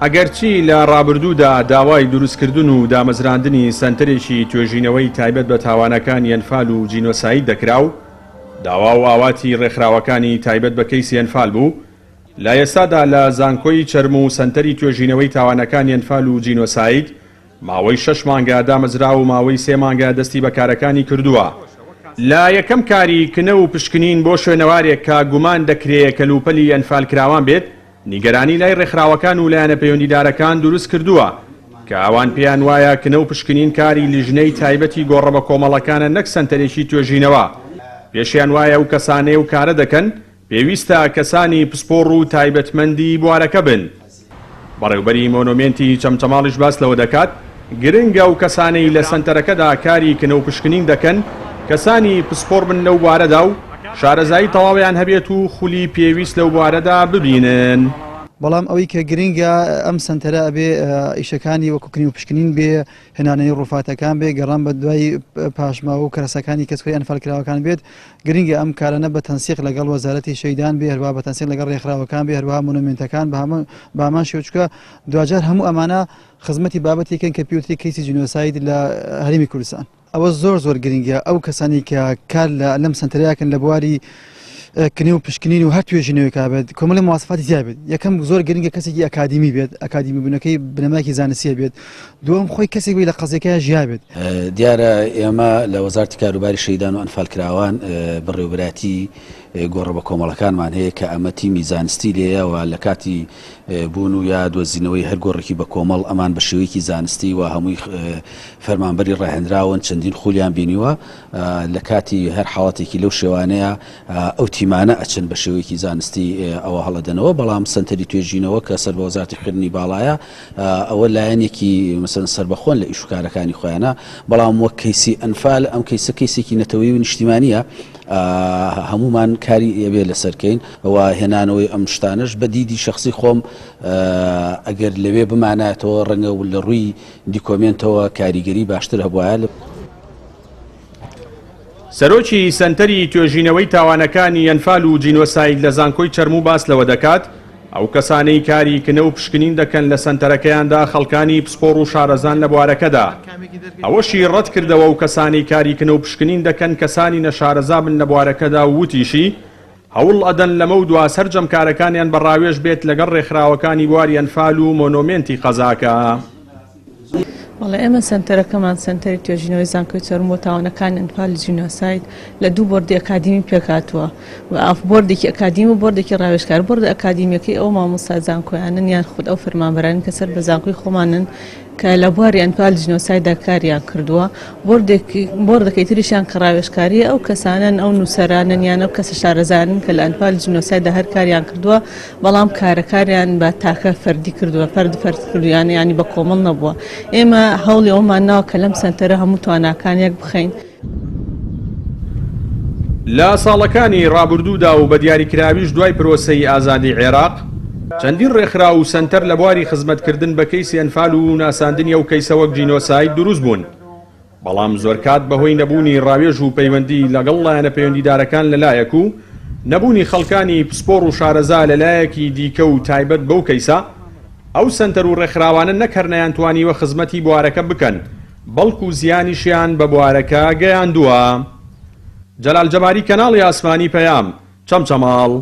ئەگەرچی لە ڕابردوودا داوای دروستکردن و دامەزراندنی سەنتەرێکی توێژینەوەی تایبەت بە تاوانەکانی ئەنفال و جینۆساید دەکراو، داوا و ئاواتی ڕێکخراوەکانی تایبەت بە کەیسی ئەنفال بوو، لە ئێستادا لە زانکۆی چەرم و سەنتەری توێژینەوەی تاوانەکانی ئەنفال و جینۆساید ماوەی 6 مانگە دامەزرا و ماوەی 3 مانگە دەستی بە کارەکانی کردووە. لە یەکەم کاری کنە و پشکنین بۆ شوێنەوارێک کە گومان دەکرێت کەلوپەلی ئەنفال کراوان بێت، نیگەرانی لای ڕێکخراوەکان و لایەنە پەیوەندیدارەکان دروست کردووە کە ئەوان پێیان وایە کنە و پشکنین کاری لیژنەی تایبەتی گۆڕە بە کۆمەڵەکانە نەک سەنتەرێکی توێژینەوە. پێشیان وایە و کەسانەی و کارە دەکەن پێویستە کەسانی پسپۆڕ و تایبەتمەندی بوارەکە بن. بەڕێوبەری مۆنۆمێنتی چەمچەماڵیش باس لەوە دەکات گرنگە و کەسانەی لە سەنتەرەکەدا کاری کنە و پشکنین دەکەن کەسانی پسپۆڕ بن لەو بوارەدا و شارەزایی تەواویان هەبێت و خولی پێویست لەو بوارەدا ببینن. بەڵام ئەوەی کە گرنگە ئەم سنتەرە ئەبێ ئیشەکانی وەکوکنی و پشکنین بێ، هێنانەی ڕووفاتەکان بێ، گەڕان بە دوای پاشما و کەرەسەکانی کەسکۆی ئەنفالکراوەکان بێت. گرنگە ئەم کارانە بە تەنسیق لەگەڵ وەزارەتی شەیدان بێ، هەروە بە تەنسیق لەگەڵ ڕێکخراوەکان بێ، هەروە مۆنومێنتەکان بە هەمان شێوچکە دوجار هەموو ئەمانە خزمەتی بابەتێکن کە پیوتری کەیسی جینۆساید لە هەرێمی کوردستان. ئەوە زۆر گرنگە ئەو کەسانی کە کار لەم سنتەرەکەن لە بواری کنی و پشکنین و هەر توێژینەوەی کابێت کۆمەڵی مواسفاتی زیاد بێت. یەکەم زۆر گرنگە کەسێکی ئەکادیمی بێت، ئەکادیمی بوونەکەی بنەماکی زانستیە بێت. دووەم خۆی کەسێک بێت لە قەزەکەی ژیا بێت. دیارە ئێمە لە وەزارەتی کاروباری شەیدان و ئەنفالکراوان بەڕێوەبەراتی گۆڕە بە کۆمەڵەکانمان هەیە کە ئەمە تیمی زانستی لێیەوە لە کاتی بوون و یا دۆزینەوەی هەر گۆڕێکی بە کۆمەڵ ئەمان بە شێوەیەکی زانستی و هەمووی فەرمانبەری ڕاهێنراون چەندین خولیان بینیوە لە کاتی هەر حاڵەتێکی لەو شێوانەیە ئەو تیمانە ئەچن بە شێوەیەکی زانستی ئەوە هەڵەدەنەوە. بەڵام سنتەری توێژینەوە کە سەر بە وەزارەتی خوێندنی باڵایە ئەوە لایەنێکی مەسەڵەن سەربەخۆن لە ئیشوکارەکانی خۆیانە، بەڵام وەک کەیسی ئەنفال ئەم کەیسێکی نەتەوەی و نیشتیمانیە هەمومان کاری ئێبێ لەسەرکەین و هێنانەوەی ئەم شتانش بە دیدی شخصی خۆم ئەگەر لەوێ بمانێتەوە ڕەنگە و لە ڕووی دیکۆمنتەوە کاریگەری باشتر هەبوایە. سەرۆکی سەنتەری توێژینەوەی تاوانەکانی ئەنفال و جینۆساید لە زانکۆی چەرم و باس لەوە دەکات ئەو کەسانەی کاری کنە و پشکنین دەکەن لە سەنتەرەکەیاندا خەڵکانی پسپۆڕ و شارەزان لە بوارەکەدا. ئەوەشی ڕەت کردەوە و کەسانی کاری کنە و پشکنین دەکەن کەسانی نەشارەزا بن لە بوارەکەدا و وتیشی هەوڵ ئەدەن لەمە و دوا سەرجەم کارەکانیان بەڕاوێژ بێت لەگەڵ ڕێکخراوەکانی بواری ئەنفال و مۆنۆمێنتی قەزاکە. وڵێ ئێمە سنتەرەکەمان سنتەری توێژینەوەی زانکۆی چەرم و تاوانەکانی ئەنفال جینۆساید لە دوو بۆردی ئەکادیمی پێکاتوە و بۆردێکی ئەکادیمی و بۆردێکی ڕاوێژکار. بۆردە ئەکادیمیەکەی ئەو مامۆستا زانکۆیانن یان خود ئەو فەرمانبەرانی کە سەر بە زانکۆی خۆمانن کە لە بواری ئەنفال جینۆسایددا کاریان کردووە. بۆردەکەی تریشیان کە ڕاوێژکاریە ئەو کەسانن ئەو نووسەرانن یان ئەو کەسە شارەزانن کە لە ئەنفال جینۆسایددا هەر کاریان کردووە، بەڵام کارەکاریان بە تاکە فەردی کردووە، فەرد کردویان ینی بە کۆمەڵ نەبووە. ئێمە هەوڵی ئەومان ناوە کە لەم سنتەرە هەموو تواناکانیەک بخەین. لە ساڵەکانی ڕابردوودا و بە دیاریکراویش دوای پرۆسەی ئازادی عێراق چەندین ڕێکخرا و سنتەر لە بواری خزمەتکردن بە کەیسی ئەنفال و ناساندنی ئەو کەیسە وەک جینۆساید دروست بوون. بەڵام زۆر کات بەهۆی نەبوونی ڕاوێژ و پەیوەندی لەگەڵ لایەنە پەیوەندیدارەکان لەلایەک و نەبوونی خەڵکانی پسپۆڕ و شارەزا لەلایەکی دیکە و تایبەت بەو کەیسە، ئەو سنتەر و ڕێکخراوانە نەکەرنەیان توانیوە خزمەتی بوارەکە بکەن، بەڵکو زیانیشیان بە بوارەکە گەیاندووە. جەلال جەباری، کەناڵی ئاسمانی پەیام، چەمچەماڵ.